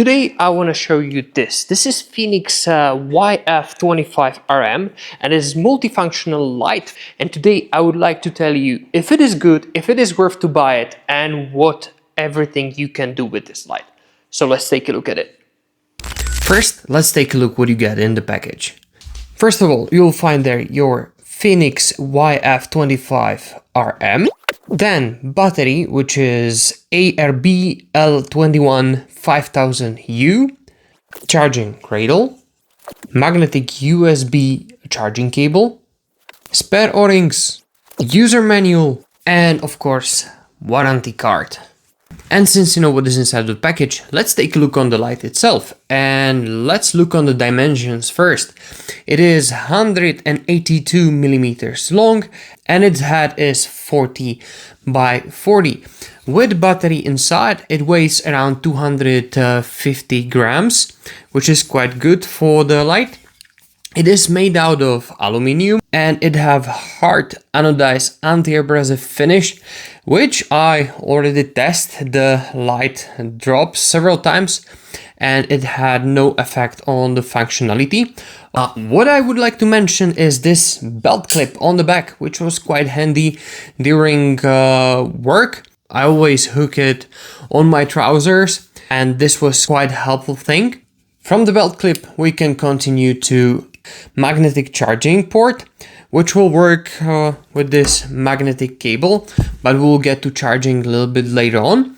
Today I want to show you this. This is Fenix WF25RM and it is multifunctional light. And today I would like to tell you if it is good, if it is worth to buy it, and what everything you can do with this light. So let's take a look at it. First, let's take a look what you get in the package. First of all, you'll find there your Fenix WF25RM. Then battery, which is ARB L215000U, charging cradle, magnetic USB charging cable, spare O-rings, user manual, and of course warranty card. And since you know what is inside the package, let's take a look on the light itself, and let's look on the dimensions first. It is 182 millimeters long and its head is 40 by 40. With battery inside, it weighs around 250 grams, which is quite good for the light. It is made out of aluminium and it have hard anodized anti-abrasive finish, which I already tested. The light dropped several times and it had no effect on the functionality. What I would like to mention is this belt clip on the back, which was quite handy during work. I always hook it on my trousers and this was quite a helpful thing. From the belt clip we can continue to magnetic charging port, which will work with this magnetic cable, but we'll get to charging a little bit later on.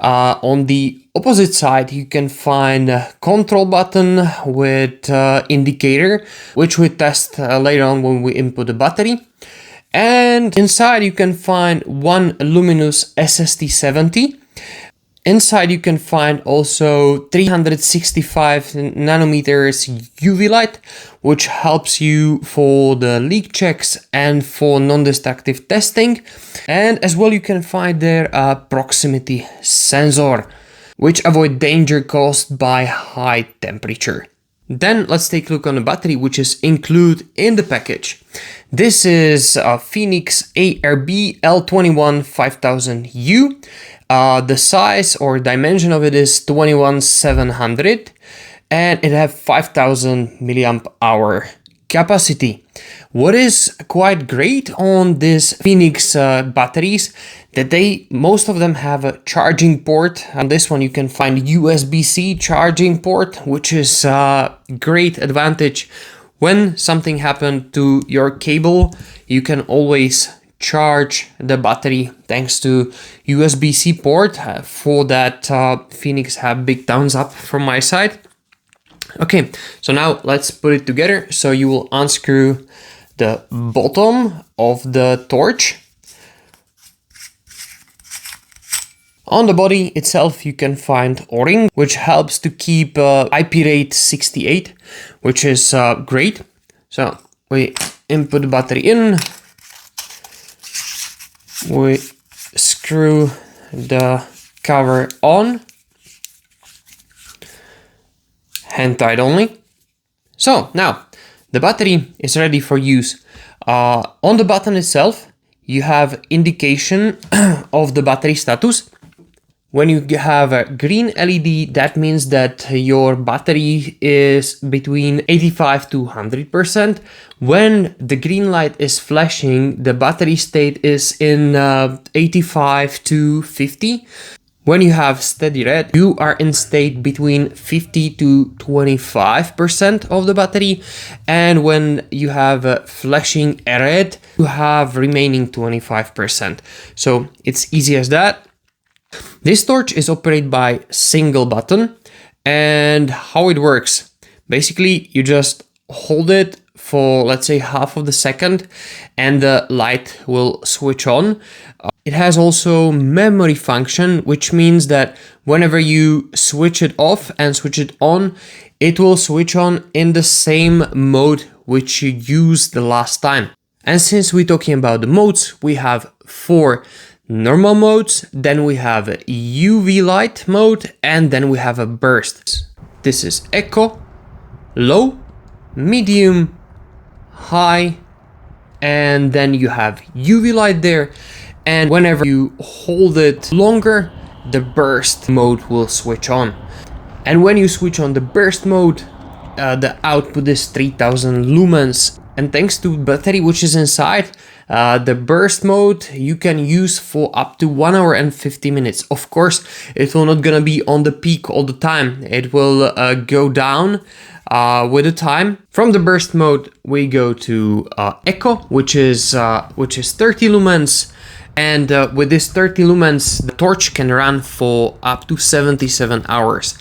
On the opposite side you can find a control button with indicator, which we test later on when we input the battery. And inside you can find one Luminus SST70. Inside you can find also 365 nanometers UV light, which helps you for the leak checks and for non-destructive testing. And as well you can find there a proximity sensor, which avoid danger caused by high temperature. Then let's take a look on the battery, which is included in the package. This is a Fenix ARB L215000U. The size or dimension of it is 21700 and it have 5000 milliamp hour capacity. What is quite great on this Fenix batteries that most of them have a charging port. On this one you can find USB-C charging port, which is a great advantage. When something happened to your cable, you can always charge the battery thanks to USB-C port. For that, Fenix have big thumbs up from my side. Okay, so now let's put it together. So you will unscrew the bottom of the torch. On the body itself you can find O-ring, which helps to keep IP rate 68, which is great. So we input the battery in, we screw the cover on, hand tight only. So now the battery is ready for use. On the button itself you have indication of the battery status. When you have a green LED, that means that your battery is between 85 to 100%. When the green light is flashing, the battery state is in 85 to 50. When you have steady red, you are in state between 50 to 25% of the battery. And when you have flashing red, you have remaining 25%. So it's easy as that. This torch is operated by single button, and how it works. Basically, you just hold it for, let's say, half of the second and the light will switch on. It has also memory function, which means that whenever you switch it off and switch it on, it will switch on in the same mode which you used the last time. And since we're talking about the modes, we have 4 normal modes, then we have a UV light mode, and then we have a burst. This is eco, low, medium, high, and then you have UV light there. And whenever you hold it longer, the burst mode will switch on. And when you switch on the burst mode, the output is 3000 lumens. And thanks to battery which is inside, the burst mode you can use for up to 1 hour and 50 minutes. Of course, it will not gonna be on the peak all the time. It will go down with the time. From the burst mode, we go to Echo, which is 30 lumens. And with this 30 lumens, the torch can run for up to 77 hours.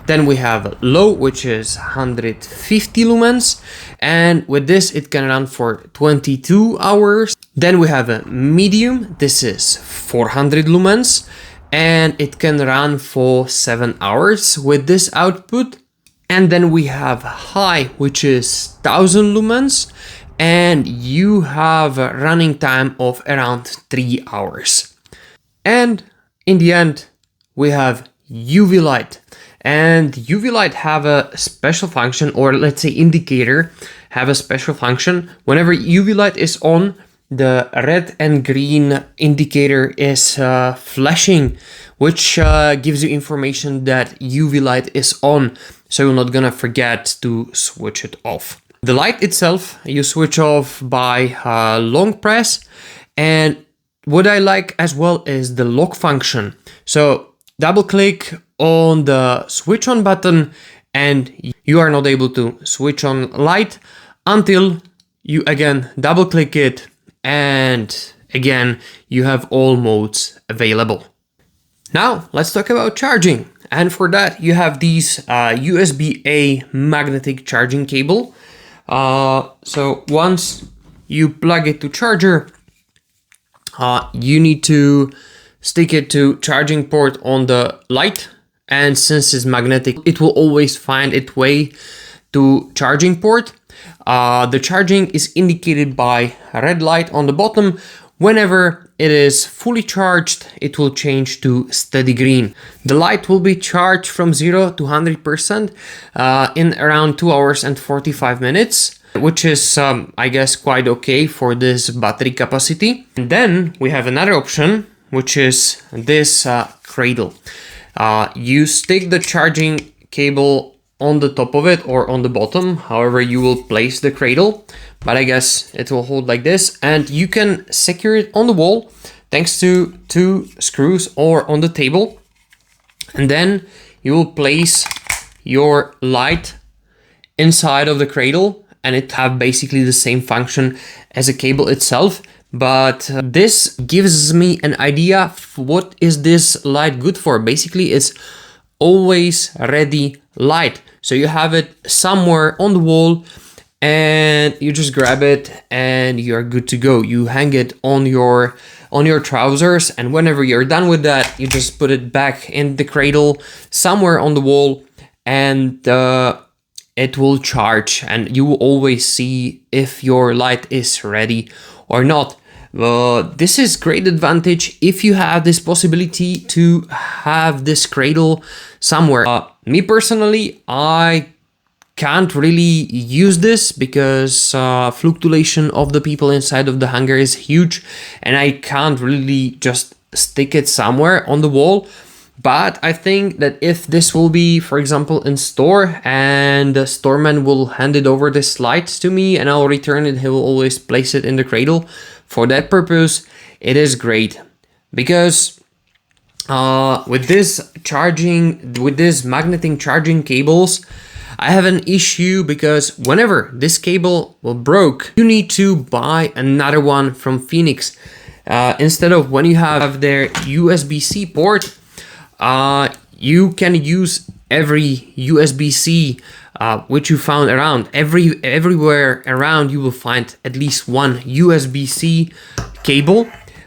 Then we have low, which is 150 lumens. And with this, it can run for 22 hours. Then we have a medium. This is 400 lumens. And it can run for 7 hours with this output. And then we have high, which is 1000 lumens. And you have a running time of around 3 hours. And in the end, we have UV light. And UV light have a special function, or let's say indicator have a special function. Whenever UV light is on, the red and green indicator is flashing, which gives you information that UV light is on, so you're not gonna forget to switch it off. The light itself, you switch off by long press. And what I like as well is the lock function. So double click on the switch on button and you are not able to switch on light until you again double click it, and again you have all modes available. Now let's talk about charging, and for that you have these USB-A magnetic charging cable. So once you plug it to charger, you need to stick it to charging port on the light, and since it's magnetic, it will always find its way to charging port. The charging is indicated by a red light on the bottom. Whenever it is fully charged, it will change to steady green. The light will be charged from 0 to 100% in around 2 hours and 45 minutes, which is, I guess, quite okay for this battery capacity. And then we have another option, which is this Cradle. You stick the charging cable on the top of it or on the bottom, however you will place the Cradle, but I guess it will hold like this, and you can secure it on the wall thanks to 2 screws or on the table. And then you will place your light inside of the Cradle, and it have basically the same function as a cable itself. But this gives me an idea of what is this light good for. Basically, it's always ready light. So you have it somewhere on the wall and you just grab it and you're good to go. You hang it on your trousers, and whenever you're done with that, you just put it back in the Cradle somewhere on the wall, and it will charge, and you will always see if your light is ready or not. This is great advantage if you have this possibility to have this Cradle somewhere. Me personally, I can't really use this because fluctuation of the people inside of the hangar is huge, and I can't really just stick it somewhere on the wall. But I think that if this will be, for example, in store and the storeman will hand it over this light to me and I'll return it, he will always place it in the Cradle. For that purpose, it is great, because with this magnetic charging cables, I have an issue, because whenever this cable will broke, you need to buy another one from Fenix. Instead of when you have their USB-C port, you can use every USB-C which you found around. Everywhere around you will find at least one USB-C cable,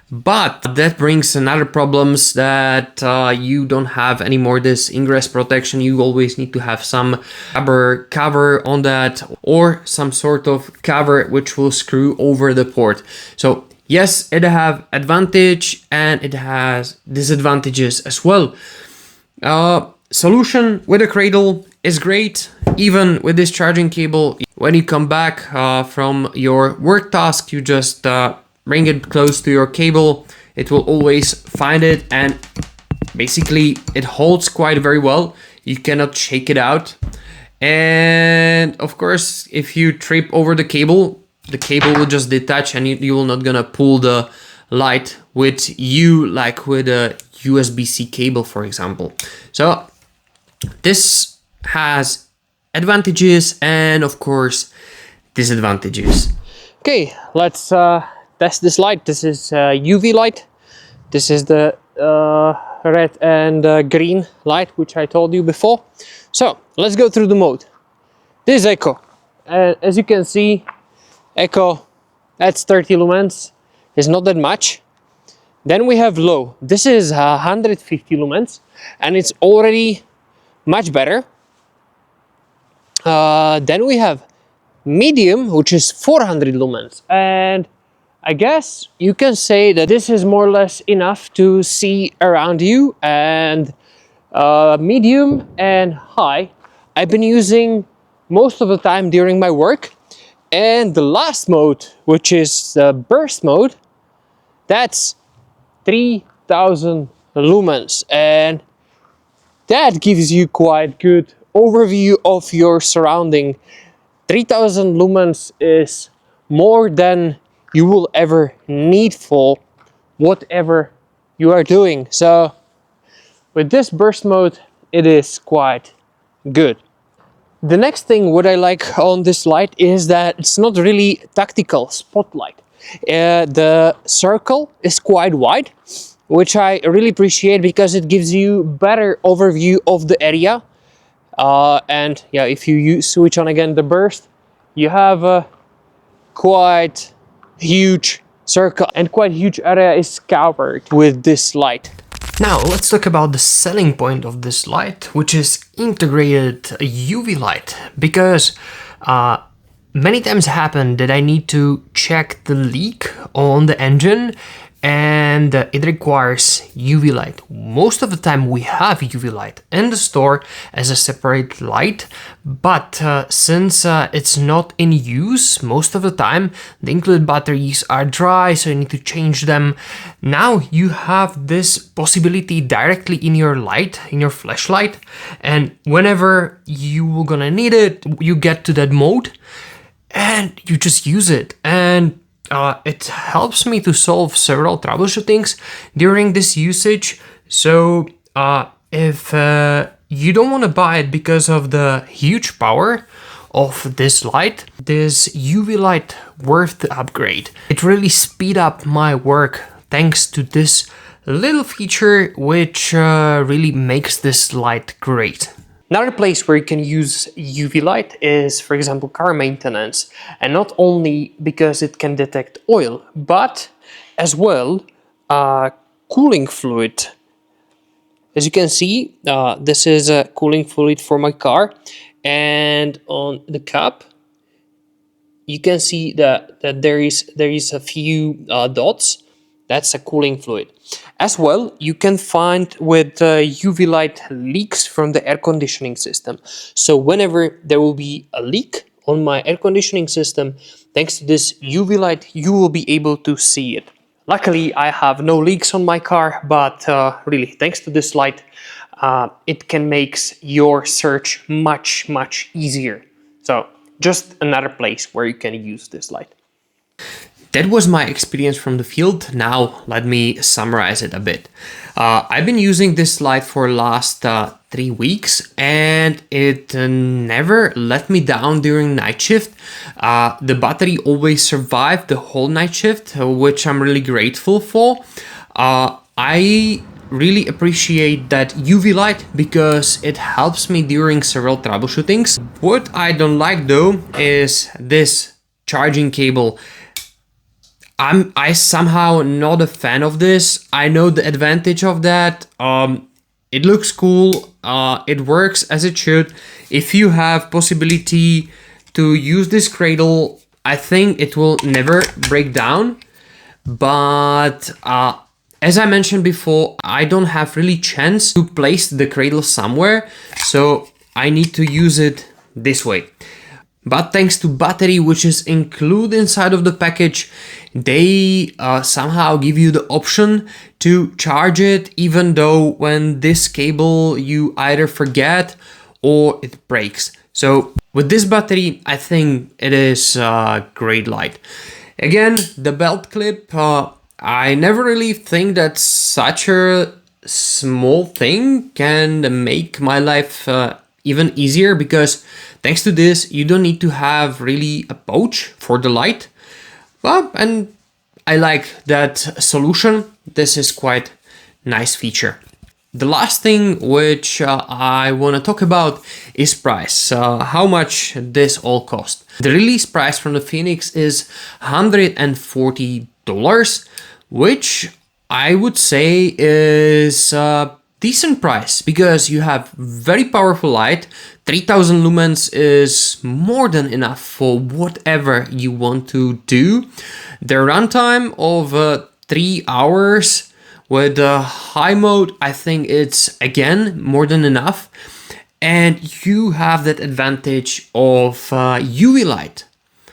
but that brings another problems that you don't have anymore this ingress protection. You always need to have some rubber cover on that, or some sort of cover which will screw over the port. So yes, it have advantage and it has disadvantages as well. Solution with a Cradle is great. Even with this charging cable, when you come back from your work task, you just bring it close to your cable. It will always find it, and basically it holds quite very well. You cannot shake it out. And of course, if you trip over the cable will just detach and you will not gonna pull the light with you like with a USB-C cable, for example. So this has advantages and of course disadvantages. Okay, let's test this light. This is UV light. This is the red and green light, which I told you before. So let's go through the mode. This is Eco. As you can see, Eco, that's 30 lumens. It's not that much. Then we have low. This is 150 lumens and it's already much better. Then we have medium, which is 400 lumens, and I guess you can say that this is more or less enough to see around you. And medium and high I've been using most of the time during my work. And the last mode, which is the burst mode, that's 3000 lumens, and that gives you quite good overview of your surrounding. 3000 lumens is more than you will ever need for whatever you are doing. So with this burst mode, it is quite good. The next thing what I like on this light is that it's not really tactical spotlight. The circle is quite wide, which I really appreciate because it gives you better overview of the area. And yeah, if you switch on again the burst, you have a quite huge circle and quite huge area is covered with this light. Now let's talk about the selling point of this light, which is integrated UV light, because many times happen that I need to check the leak on the engine and it requires UV light. Most of the time we have UV light in the store as a separate light, but since it's not in use most of the time, the included batteries are dry, so you need to change them. Now you have this possibility directly in your light, in your flashlight, and whenever you are gonna need it, you get to that mode and you just use it. And it helps me to solve several troubleshootings during this usage. So if you don't want to buy it because of the huge power of this light, this UV light worth the upgrade. It really speed up my work thanks to this little feature, which really makes this light great. Another place where you can use UV light is, for example, car maintenance, and not only because it can detect oil, but as well cooling fluid. As you can see, this is a cooling fluid for my car, and on the cup you can see that there is a few dots. That's a cooling fluid. As well, you can find with UV light leaks from the air conditioning system. So whenever there will be a leak on my air conditioning system, thanks to this UV light, you will be able to see it. Luckily, I have no leaks on my car, but really, thanks to this light, it can make your search much easier. So just another place where you can use this light. That was my experience from the field. Now let me summarize it a bit. I've been using this light for last 3 weeks and it never let me down during night shift. The battery always survived the whole night shift, which I'm really grateful for. I really appreciate that UV light because it helps me during several troubleshootings. What I don't like though is this charging cable. I somehow not a fan of this. I know the advantage of that. It looks cool. It works as it should. If you have possibility to use this Cradle, I think it will never break down. But as I mentioned before, I don't have really chance to place the Cradle somewhere, so I need to use it this way. but thanks to battery, which is included inside of the package, they somehow give you the option to charge it, even though when this cable you either forget or it breaks. So with this battery, I think it is a great light. Again, the belt clip, I never really think that such a small thing can make my life even easier, because thanks to this, you don't need to have really a pouch for the light. Well, and I like that solution. This is quite nice feature. The last thing which I want to talk about is price. How much this all cost. The release price from the Fenix is $140, which I would say is a decent price, because you have very powerful light. 3000 lumens is more than enough for whatever you want to do. The runtime of 3 hours with high mode, I think it's again more than enough. And you have that advantage of UV light,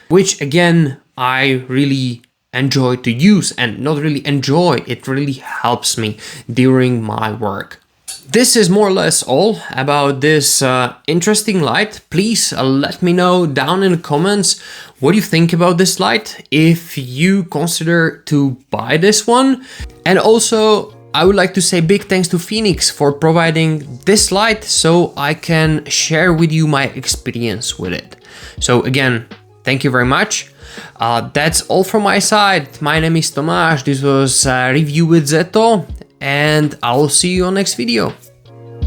which again, I really enjoy to use, and not really enjoy, it really helps me during my work. This is more or less all about this interesting light. Please let me know down in the comments what you think about this light, if you consider to buy this one. And also, I would like to say big thanks to Fenix for providing this light so I can share with you my experience with it. So again, thank you very much. That's all from my side. My name is Tomáš. This was a review with Zeto, and I'll see you on next video.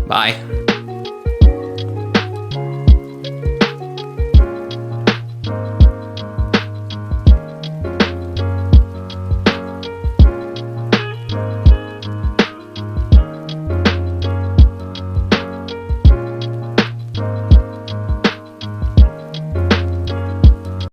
Bye.